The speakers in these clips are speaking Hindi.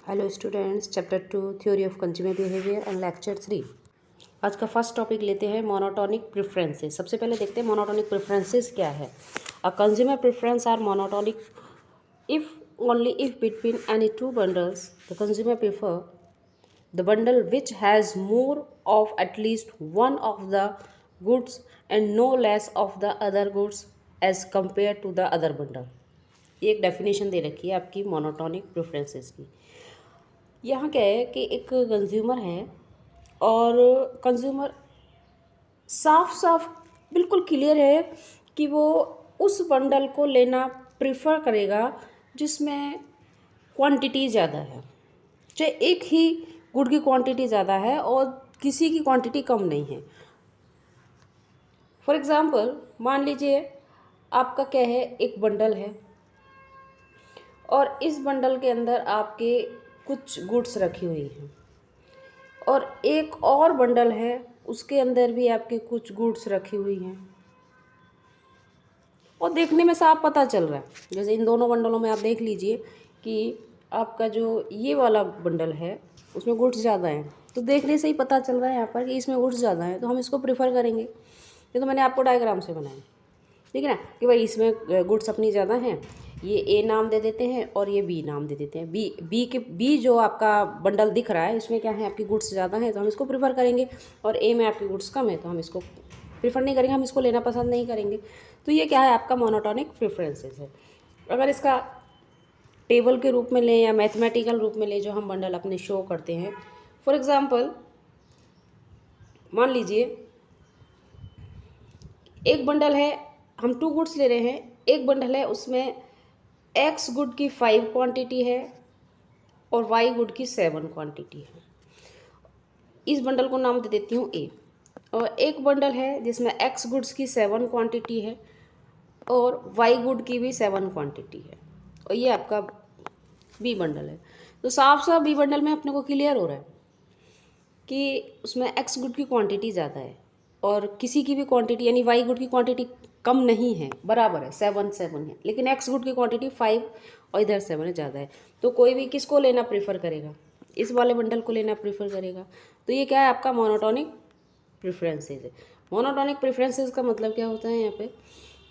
Hello students, chapter 2 theory of consumer behaviour and lecture 3। आज का फर्स्ट टॉपिक लेते हैं मोनोटोनिक प्रेफरेंसेस। सबसे पहले देखते हैं मोनोटोनिक प्रेफरेंसेस क्या है। A consumer preference are monotonic if only if between any two bundles the consumer prefer the bundle which has more of at least one of the goods and no less of the other goods as compare to the other bundle. ये एक डेफिनेशन दे रखी है आपकी मोनोटोनिक प्रेफरेंसेस की। यहाँ क्या है कि एक कंज्यूमर है और कंज्यूमर साफ साफ बिल्कुल क्लियर है कि वो उस बंडल को लेना प्रेफर करेगा जिसमें क्वांटिटी ज़्यादा है, चाहे एक ही गुड की क्वांटिटी ज़्यादा है और किसी की क्वांटिटी कम नहीं है। फॉर एग्ज़ाम्पल मान लीजिए आपका क्या है, एक बंडल है और इस बंडल के अंदर आपके कुछ गुड्स रखी हुई हैं और एक और बंडल है उसके अंदर भी आपके कुछ गुड्स रखी हुई हैं और देखने में साफ पता चल रहा है। जैसे इन दोनों बंडलों में आप देख लीजिए कि आपका जो ये वाला बंडल है उसमें गुड्स ज़्यादा हैं, तो देखने से ही पता चल रहा है यहाँ पर कि इसमें गुड्स ज़्यादा हैं, तो हम इसको प्रेफर करेंगे। ये तो मैंने आपको डायग्राम से बनाया, ठीक है ना, कि भाई इसमें गुड्स अपनी ज़्यादा हैं, ये ए नाम दे देते हैं और ये बी नाम दे देते हैं। बी जो आपका बंडल दिख रहा है इसमें क्या है, आपकी गुड्स ज़्यादा हैं तो हम इसको प्रेफर करेंगे, और ए में आपकी गुड्स कम है तो हम इसको प्रेफर नहीं करेंगे, हम इसको लेना पसंद नहीं करेंगे। तो ये क्या है, आपका मोनोटोनिक प्रेफरेंसेस है। अगर इसका टेबल के रूप में लें या मैथमेटिकल रूप में लें जो हम बंडल अपने शो करते हैं, फॉर एग्ज़ाम्पल मान लीजिए एक बंडल है, हम 2 गुड्स ले रहे हैं, एक बंडल है उसमें एक्स गुड की 5 क्वांटिटी है और वाई गुड की 7 क्वांटिटी है। इस बंडल को नाम दे देती हूँ ए। और एक बंडल है जिसमें एक्स गुड्स की 7 क्वांटिटी है और वाई गुड की भी 7 क्वांटिटी है, और ये आपका बी बंडल है। तो साफ साफ बी बंडल में अपने को क्लियर हो रहा है कि उसमें एक्स गुड की क्वांटिटी ज़्यादा है और किसी की भी क्वांटिटी यानी वाई गुड की क्वांटिटी कम नहीं है, बराबर है, 7 है, लेकिन एक्स गुड की क्वांटिटी 5 और इधर 7 है, ज़्यादा है। तो कोई भी किसको लेना प्रेफर करेगा, इस वाले बंडल को लेना प्रेफर करेगा। तो ये क्या है, आपका मोनोटोनिक प्रेफरेंसेस है। मोनोटोनिक प्रेफरेंसेस का मतलब क्या होता है यहाँ पे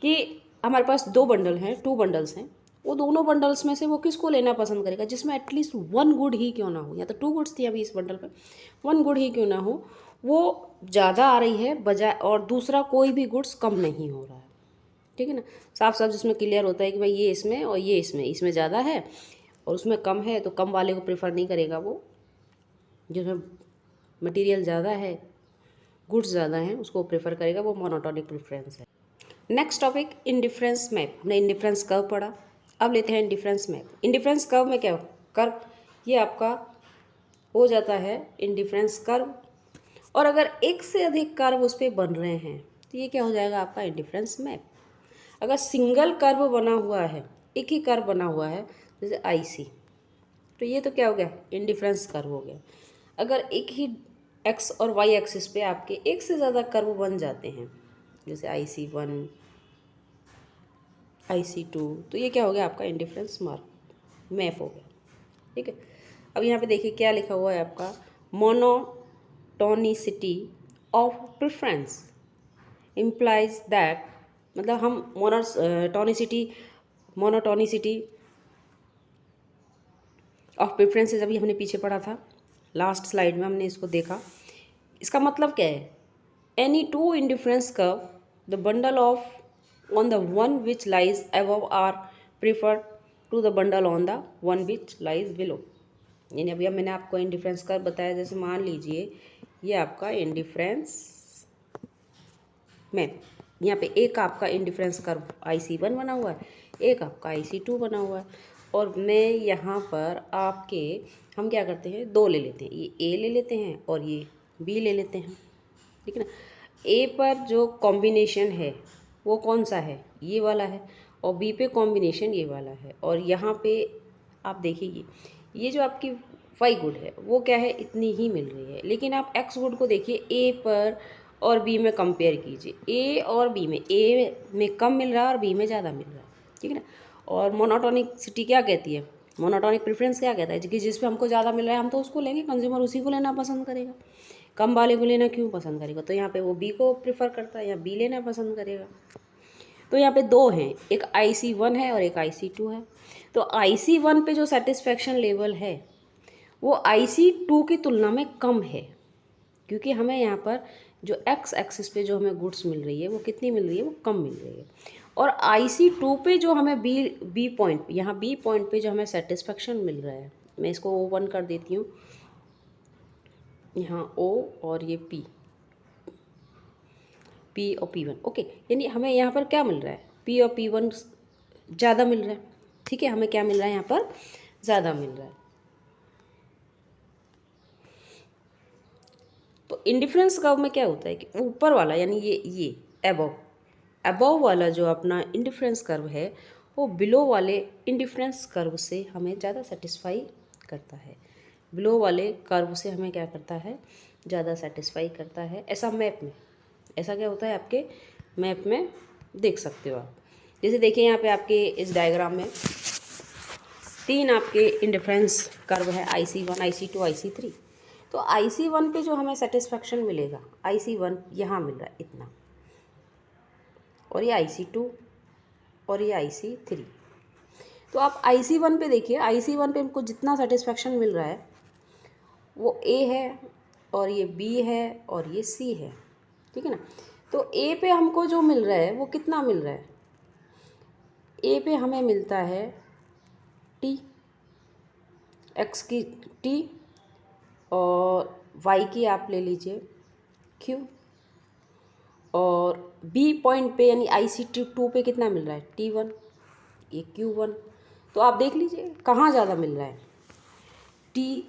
कि हमारे पास 2 बंडल हैं, 2 बंडल्स हैं, वो दोनों बंडल्स में से वो किसको लेना पसंद करेगा जिसमें एटलीस्ट 1 गुड ही क्यों ना हो, या तो 2 गुड्स थी अभी इस बंडल पर, 1 गुड ही क्यों ना हो, वो ज़्यादा आ रही है बजाय, और दूसरा कोई भी गुड्स कम नहीं हो रहा है, ठीक है ना। साफ साफ जिसमें क्लियर होता है कि भाई ये इसमें और ये इसमें ज़्यादा है और उसमें कम है, तो कम वाले को प्रेफर नहीं करेगा वो, जिसमें मटेरियल ज़्यादा है, गुड्स ज़्यादा हैं, उसको प्रेफर करेगा, वो मोनोटोनिक प्रेफरेंस है। Next topic indifference map. हमने इंडिफरेंस कर्व पढ़ा, अब लेते हैं इंडिफरेंस मैप। इंडिफरेंस कर्व में क्या कर्व, ये आपका हो जाता है इंडिफरेंस कर्व, और अगर एक से अधिक कर्व उस पर बन रहे हैं तो ये क्या हो जाएगा, आपका इंडिफरेंस मैप। अगर सिंगल कर्व बना हुआ है, एक ही कर्व बना हुआ है जैसे IC, तो ये तो क्या हो गया, इंडिफरेंस कर्व हो गया। अगर एक ही एक्स और वाई एक्सिस पे आपके एक से ज़्यादा कर्व बन जाते हैं जैसे IC1 IC2, तो ये क्या हो गया, आपका इंडिफरेंस मार्क मैप हो गया, ठीक है। अब यहाँ पे देखिए क्या लिखा हुआ है आपका, monotonicity of preference implies that, मतलब हम मोनोटोनिसिटी ऑफ प्रेफरेंसेस अभी हमने पीछे पढ़ा था, लास्ट स्लाइड में हमने इसको देखा। इसका मतलब क्या है, any 2 indifference curve the bundle of on the one which lies above are prefer to the bundle on the one which lies below. यानी अभी मैंने आपको इंडिफरेंस कर्व बताया, जैसे मान लीजिए ये आपका इंडिफरेंस मैप, यहाँ पे एक आपका इंडिफरेंस कर्व IC1 बना हुआ है, एक आपका IC2 बना हुआ है, और मैं यहाँ पर आपके हम क्या करते हैं, 2 ले लेते हैं, ये A ले लेते हैं और ये B ले लेते हैं, ठीक है ना। A पर जो कॉम्बिनेशन है वो कौन सा है, ये वाला है, और B पे कॉम्बिनेशन ये वाला है, और यहाँ पे आप देखिए ये जो आपकी वाई गुड है वो क्या है, इतनी ही मिल रही है, लेकिन आप एक्स गुड को देखिए A पर और B में कंपेयर कीजिए, A और B में A में कम मिल रहा है और B में ज़्यादा मिल रहा है, ठीक है ना। और मोनोटोनिसिटी क्या कहती है मोनोटोनिक प्रेफरेंस क्या कहता है कि जिस पे हमको ज़्यादा मिल रहा है हम तो उसको लेंगे, कंज्यूमर उसी को लेना पसंद करेगा, कम वाले को लेना क्यों पसंद करेगा? तो यहाँ पे वो बी को प्रेफर करता है या बी लेना पसंद करेगा। तो यहाँ पे दो हैं, एक IC1 है और एक IC2 है। तो IC1 पे जो सेटिस्फेक्शन लेवल है वो IC2 की तुलना में कम है, क्योंकि हमें यहाँ पर जो एक्स एक्सिस पे जो हमें गुड्स मिल रही है वो कितनी मिल रही है, वो कम मिल रही है। और IC2 पे जो हमें बी पॉइंट, यहाँ बी पॉइंट पे जो हमें सेटिस्फेक्शन मिल रहा है, मैं इसको O1 कर देती हूँ, यहाँ O और ये P और P1, ओके। यानी हमें यहाँ पर क्या मिल रहा है, P और P1 ज़्यादा मिल रहा है, ठीक है। हमें क्या मिल रहा है यहाँ पर, ज़्यादा मिल रहा है। तो इंडिफरेंस कर्व में क्या होता है कि ऊपर वाला यानी ये अबव वाला जो अपना इंडिफरेंस कर्व है वो बिलो वाले इंडिफरेंस कर्व से हमें ज़्यादा सेटिस्फाई करता है, बिलो वाले कर्व से हमें क्या करता है, ज़्यादा सेटिस्फाई करता है। ऐसा मैप में, ऐसा क्या होता है आपके मैप में देख सकते हो आप। जैसे देखिए यहाँ पे आपके इस डायग्राम में 3 आपके इंडिफरेंस कर्व है, IC1, IC2, IC3। तो IC1 पे जो हमें सेटिस्फेक्शन मिलेगा, IC1 यहाँ मिल रहा है इतना, और ये IC2 और ये IC3। तो आप IC1 पे देखिए, IC1 पे हमको जितना सेटिस्फेक्शन मिल रहा है वो A है और ये B है और ये C है, ठीक है ना। तो A पे हमको जो मिल रहा है वो कितना मिल रहा है, A पे हमें मिलता है T, X की T और Y की आप ले लीजिए Q, और B पॉइंट पे यानी IC2 पे कितना मिल रहा है, T1, ये Q1। तो आप देख लीजिए कहाँ ज़्यादा मिल रहा है, T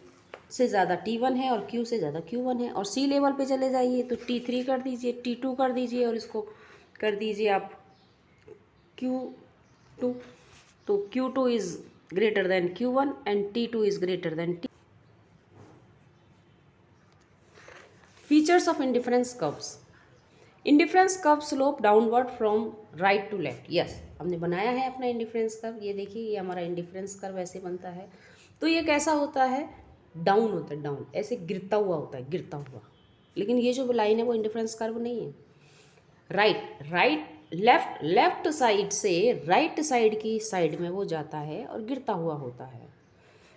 से ज़्यादा T1 है और Q से ज़्यादा Q1 है। और C लेवल पे चले जाइए तो T3 कर दीजिए, T2 कर दीजिए और इसको कर दीजिए आप Q2। तो Q2 is greater than Q1 and T2 is greater than T। Features of indifference curves. Indifference curve slope downward from right to left. Yes, हमने बनाया है अपना इंडिफरेंस कर्व, ये देखिए ये हमारा इंडिफरेंस कर्व ऐसे बनता है। तो ये कैसा होता है, डाउन होता है, डाउन ऐसे गिरता हुआ होता है, गिरता हुआ। लेकिन ये जो लाइन है वो इंडिफरेंस कर्व नहीं है। लेफ्ट साइड से राइट साइड की साइड में वो जाता है और गिरता हुआ होता है,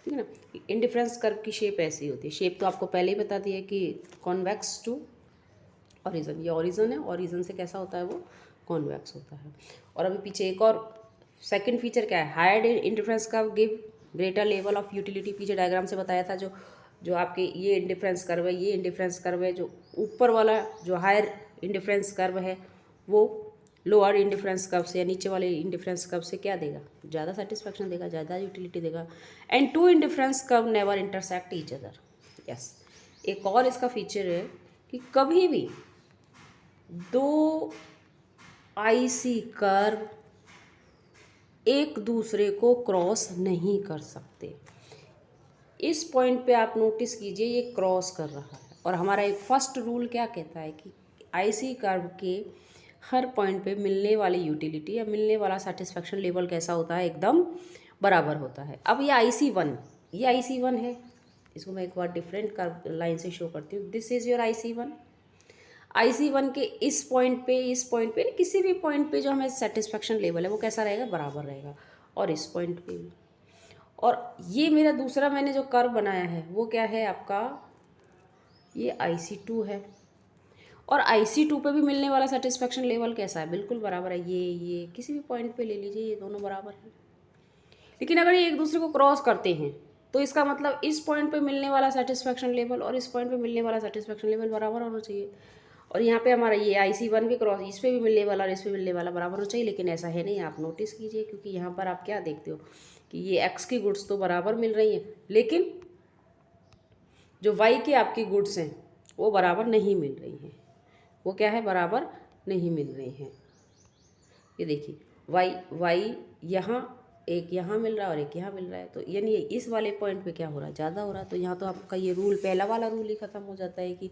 ठीक है ना। इंडिफरेंस कर्व की शेप ऐसी होती है। शेप तो आपको पहले ही बता दी है कि कॉन्वेक्स टू ऑरिजन, ये ऑरिजन है, ऑरिजन से कैसा होता है वो कॉन्वेक्स होता है। और अभी पीछे एक और सेकंड फीचर क्या है, higher indifference curve give greater level of utility. पीछे डायग्राम से बताया था, जो आपके ये इंडिफरेंस कर्व है, ये इंडिफरेंस कर्व है, जो ऊपर वाला जो हायर इंडिफरेंस कर्व है वो लोअर इंडिफरेंस कर्व से या नीचे वाले इंडिफरेंस कर्व से क्या देगा, ज़्यादा सेटिस्फेक्शन देगा, ज़्यादा यूटिलिटी देगा। And two indifference curve never intersect each other. Yes, एक और इसका फीचर है कि कभी भी दो IC कर्व एक दूसरे को क्रॉस नहीं कर सकते। इस पॉइंट पे आप नोटिस कीजिए ये क्रॉस कर रहा है। और हमारा एक फर्स्ट रूल क्या कहता है कि IC कर्व के हर पॉइंट पे मिलने वाली यूटिलिटी या मिलने वाला सेटिस्फेक्शन लेवल कैसा होता है, एकदम बराबर होता है। अब ये IC1 है, इसको मैं एक बार डिफरेंट कर्व लाइन से शो करती हूँ। दिस इज़ योर IC1 के इस पॉइंट पे किसी भी पॉइंट पे जो हमें सेटिस्फेक्शन लेवल है वो कैसा रहेगा, बराबर रहेगा। और इस पॉइंट पे भी। और ये मेरा दूसरा मैंने जो कर्व बनाया है वो क्या है आपका, ये IC2 है। और IC2 पे भी मिलने वाला सेटिस्फेक्शन लेवल कैसा है, बिल्कुल बराबर है। ये किसी भी पॉइंट पे ले लीजिए, ये दोनों बराबर हैं। लेकिन अगर ये एक दूसरे को क्रॉस करते हैं तो इसका मतलब इस पॉइंट पे मिलने वाला सेटिस्फेक्शन लेवल और इस पॉइंट पे मिलने वाला सेटिस्फेक्शन लेवल बराबर होना चाहिए। और यहाँ पे हमारा ये IC1 भी क्रॉस, इस पर भी मिलने वाला और इस पर मिलने वाला बराबर होना चाहिए। लेकिन ऐसा है नहीं, आप नोटिस कीजिए, क्योंकि यहाँ पर आप क्या देखते हो कि ये X की गुड्स तो बराबर मिल रही हैं, लेकिन जो Y की आपकी गुड्स हैं वो बराबर नहीं मिल रही हैं। वो क्या है, बराबर नहीं मिल रही हैं। ये देखिए Y यहाँ एक यहाँ मिल रहा है और एक यहाँ मिल रहा है। तो यानी इस वाले पॉइंट पे क्या हो रहा है, ज़्यादा हो रहा है। तो यहाँ तो आपका ये रूल, पहला वाला रूल ही ख़त्म हो जाता है कि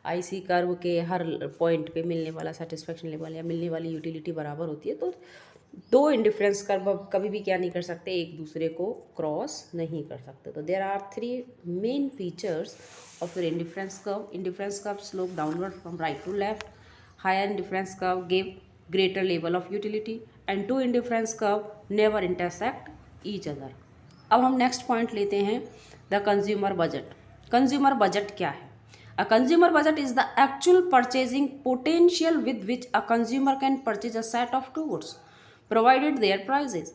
IC कर्व के हर पॉइंट पे मिलने वाला सेटिस्फेक्शन लेवल या मिलने वाली यूटिलिटी बराबर होती है। तो दो इंडिफरेंस कर्व कभी भी क्या नहीं कर सकते, एक दूसरे को क्रॉस नहीं कर सकते। तो there are 3 main features of your indifference curve. Indifference curve slope downward from right to left, higher indifference curve give greater level of utility, and two indifference curve never intersect each other. अब हम नेक्स्ट पॉइंट लेते हैं, the consumer budget. Consumer budget क्या है? A consumer budget is the actual purchasing potential with which a consumer can purchase a set of two goods provided their prices.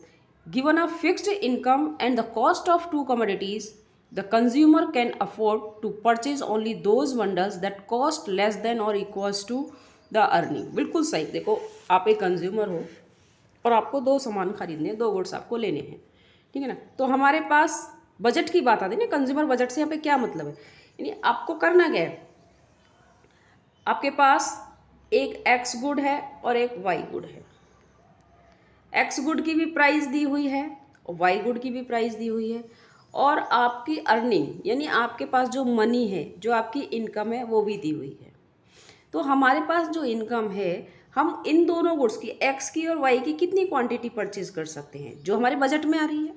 Given a fixed income and the cost of two commodities, the consumer can afford to purchase only those bundles that cost less than or equals to the earning. बिल्कुल सही। देखो, आप एक कंज्यूमर हो और आपको दो सामान खरीदने हैं, दो गुड्स आपको लेने हैं, ठीक है ना। तो हमारे पास बजट की बात आती है ना, कंज्यूमर बजट से यहाँ पे क्या मतलब है, यानी आपको करना क्या है, आपके पास एक एक्स गुड है और एक वाई गुड है। एक्स गुड की भी प्राइस दी हुई है और वाई गुड की भी प्राइस दी हुई है, और आपकी अर्निंग यानी आपके पास जो मनी है, जो आपकी इनकम है, वो भी दी हुई है। तो हमारे पास जो इनकम है, हम इन दोनों गुड्स की, एक्स की और वाई की, कितनी क्वांटिटी परचेज कर सकते हैं जो हमारे बजट में आ रही है,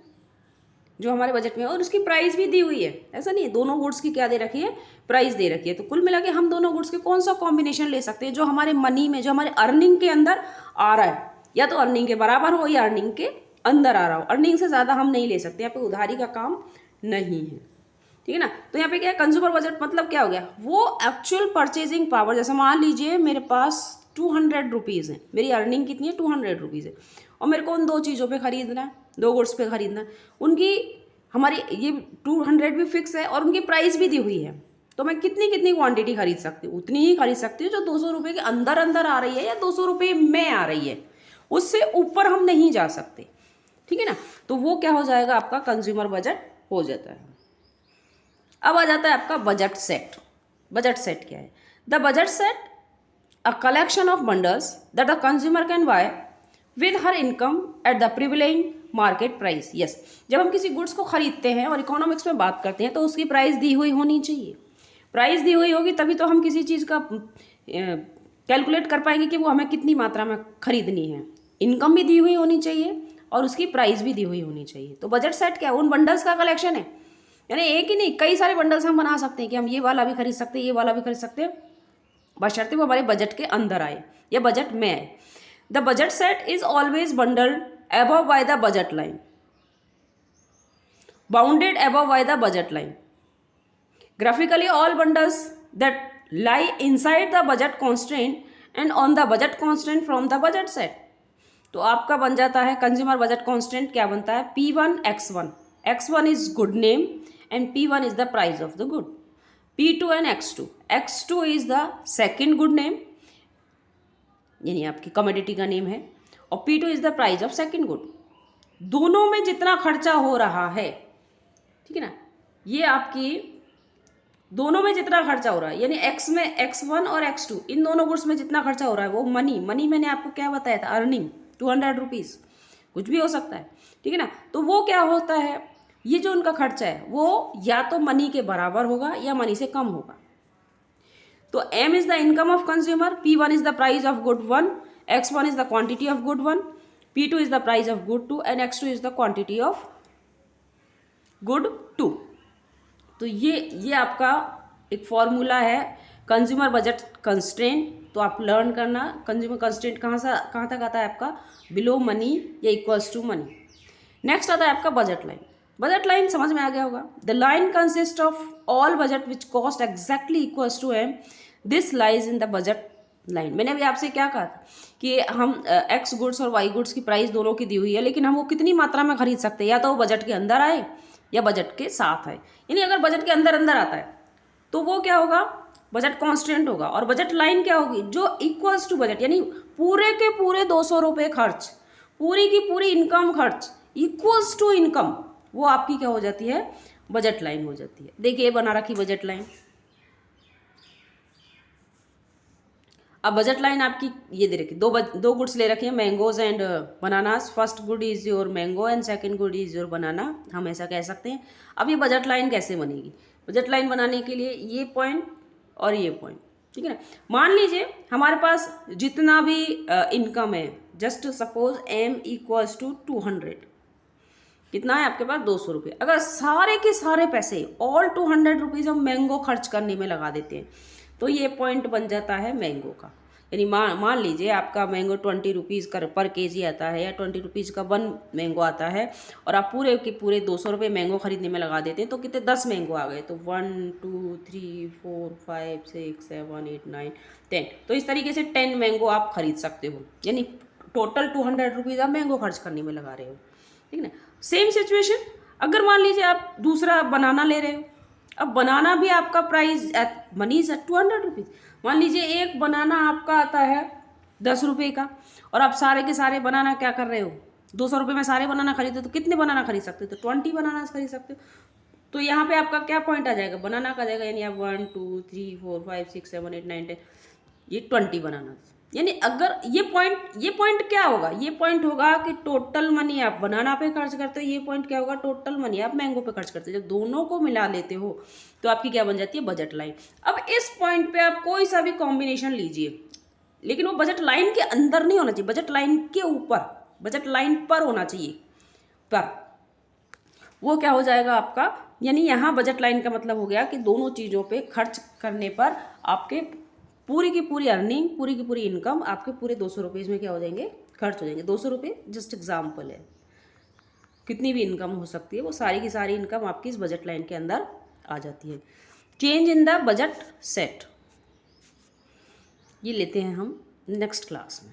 जो हमारे बजट में, और उसकी प्राइस भी दी हुई है। ऐसा नहीं है, दोनों गुड्स की क्या दे रखी है, प्राइस दे रखी है। तो कुल मिला के हम दोनों गुड्स के कौन सा कॉम्बिनेशन ले सकते हैं जो हमारे मनी में, जो हमारे अर्निंग के अंदर आ रहा है, या तो अर्निंग के बराबर हो या अर्निंग के अंदर आ रहा हो। अर्निंग से ज़्यादा हम नहीं ले सकते, यहाँ पे उधारी का काम नहीं है, ठीक है ना। तो यहाँ पे क्या है, कंज्यूमर बजट मतलब क्या हो गया, वो एक्चुअल परचेजिंग पावर। जैसे मान लीजिए मेरे पास 200 रुपीज़ है, मेरी अर्निंग कितनी है, 200 रुपीज़ है, और मेरे को उन दो चीज़ों पे खरीदना है, दो गुड्स पे खरीदना है। उनकी, हमारी ये 200 भी फिक्स है और उनकी प्राइस भी दी हुई है। तो मैं कितनी कितनी क्वांटिटी खरीद सकती हूँ, उतनी ही खरीद सकती हूँ जो 200 रुपये के अंदर अंदर आ रही है या 200 रुपये में आ रही है, उससे ऊपर हम नहीं जा सकते, ठीक है ना। तो वो क्या हो जाएगा, आपका कंज्यूमर बजट हो जाता है। अब आ जाता है आपका बजट सेट। बजट सेट क्या है? The budget set a collection of bundles that the consumer can buy with her income at the prevailing market price. Yes, जब हम किसी गुड्स को खरीदते हैं और इकोनॉमिक्स में बात करते हैं तो उसकी प्राइस दी हुई होनी चाहिए। प्राइस दी हुई होगी तभी तो हम किसी चीज़ का कैलकुलेट कर पाएंगे कि वो हमें कितनी मात्रा में खरीदनी है। इनकम भी दी हुई होनी चाहिए और उसकी प्राइस भी दी हुई होनी चाहिए। तो बजट सेट क्या है, उन बंडल्स का कलेक्शन है, यानी एक ही नहीं, कई सारे बंडल्स हम बना सकते हैं कि हम ये वाला भी खरीद सकते हैं, ये वाला भी खरीद सकते हैं, बशर्ते वो हमारे बजट के अंदर आए या बजट में आए। The budget set is always bundled above by the budget line, bounded above by the budget line. Graphically, all bundles that lie inside the budget constraint and on the budget constraint from the budget set. तो आपका बन जाता है कंज्यूमर बजट कांस्टेंट, क्या बनता है, P1 X1. X1 is good name and P1 is the price of the good. P2 and X2. X2 is the second good name, यानी आपकी कमोडिटी का नेम है, और P2 is the price of second good. दोनों में जितना खर्चा हो रहा है, ठीक है ना, ये आपकी दोनों में जितना खर्चा हो रहा है, यानी X में X1 और X2 इन दोनों गुड्स में जितना खर्चा हो रहा है वो मनी मैंने आपको क्या बताया था, अर्निंग 200 रुपीज़, कुछ भी हो सकता है, ठीक है ना। तो वो क्या होता है, ये जो उनका खर्चा है वो या तो मनी के बराबर होगा या मनी से कम होगा। तो M is the income of consumer, P1 is the price of good 1, X1 is the quantity of good 1, P2 is the price of good 2 and X2 is the quantity of good 2। तो ये आपका एक फॉर्मूला है कंज्यूमर बजट कंस्ट्रेंट। तो आप लर्न करना कंज्यूमर कंस्ट्रेंट कहाँ तक आता है आपका, बिलो मनी या इक्वल्स टू मनी। नेक्स्ट आता है आपका बजट लाइन। बजट लाइन समझ में आ गया होगा। The line consist of all budget which cost exactly equals to M, this lies in the budget line. मैंने अभी आपसे क्या कहा था कि हम एक्स गुड्स और वाई गुड्स की प्राइस दोनों की दी हुई है, लेकिन हम वो कितनी मात्रा में खरीद सकते हैं, या तो वो बजट के अंदर आए या बजट के साथ आए। यानी अगर बजट के अंदर आता है तो वो क्या होगा, बजट कांस्टेंट होगा, और बजट लाइन क्या होगी, जो इक्वल्स टू बजट, यानी पूरे के पूरे 200 रुपये खर्च, पूरी की पूरी इनकम खर्च इक्वल्स टू इनकम, वो आपकी क्या हो जाती है, बजट लाइन हो जाती है। देखिए बना रखी बजट लाइन। अब बजट लाइन आपकी ये दे रखी, दो गुड्स ले रखे हैं, mangoes and bananas. First good is your mango and second good is your banana, हम ऐसा कह सकते हैं। अब ये बजट लाइन कैसे बनेगी, बजट लाइन बनाने के लिए ये पॉइंट और ये पॉइंट, ठीक है ना। मान लीजिए हमारे पास जितना भी इनकम है, just suppose m equals to 200, कितना है आपके पास 200 रुपये। अगर सारे के सारे पैसे ऑल 200 रुपीज़ हम मैंगो खर्च करने में लगा देते हैं तो ये पॉइंट बन जाता है मैंगो का। यानी मान लीजिए आपका मैंगो 20 रुपीज़ पर केजी आता है या 20 रुपीज़ का 1 मैंगो आता है और आप पूरे के पूरे 200 रुपये मैंगो खरीदने में लगा देते हैं तो कितने 10 मैंगो आ गए। तो 1 2 3 4 5 6 7 8 9 10, तो इस तरीके से 10 मैंगो आप खरीद सकते हो। यानी टोटल 200 रुपीज़ आप मैंगो खर्च करने में लगा रहे हो, ठीक है ना। सेम सिचुएशन अगर मान लीजिए आप दूसरा बनाना ले रहे हो, अब बनाना भी आपका प्राइस मनी इज 200 रुपीज़। मान लीजिए एक बनाना आपका आता है 10 रुपये का और आप सारे के सारे बनाना क्या कर रहे हो, 200 रुपये में सारे बनाना खरीदते तो कितने बनाना खरीद सकते हो, तो 20 बनाना खरीद सकते हो। तो यहाँ पे आपका क्या पॉइंट आ जाएगा, बनाना का जाएगा, यानी आप 1 2 3 4 5 6 7 8 9 10, ये 20 बनाना। यानी अगर ये पॉइंट क्या होगा, ये पॉइंट होगा कि टोटल मनी आप बनाना पे खर्च करते हो, ये पॉइंट क्या होगा, टोटल मनी आप मैंगो पे खर्च करते हो। जब दोनों को मिला लेते हो तो आपकी क्या बन जाती है, बजट लाइन। अब इस पॉइंट पे आप कोई सा भी कॉम्बिनेशन लीजिए, लेकिन वो बजट लाइन के अंदर नहीं होना चाहिए, बजट लाइन के ऊपर, बजट लाइन पर होना चाहिए। पर वो क्या हो जाएगा आपका, यानी यहाँ बजट लाइन का मतलब हो गया कि दोनों चीज़ों पे खर्च करने पर आपके पूरी की पूरी अर्निंग, पूरी की पूरी इनकम आपके पूरे 200 रुपये में क्या हो जाएंगे, खर्च हो जाएंगे। 200 रुपये जस्ट एग्जाम्पल है, कितनी भी इनकम हो सकती है, वो सारी की सारी इनकम आपकी इस बजट लाइन के अंदर आ जाती है। Change in the budget set, ये लेते हैं हम नेक्स्ट क्लास में।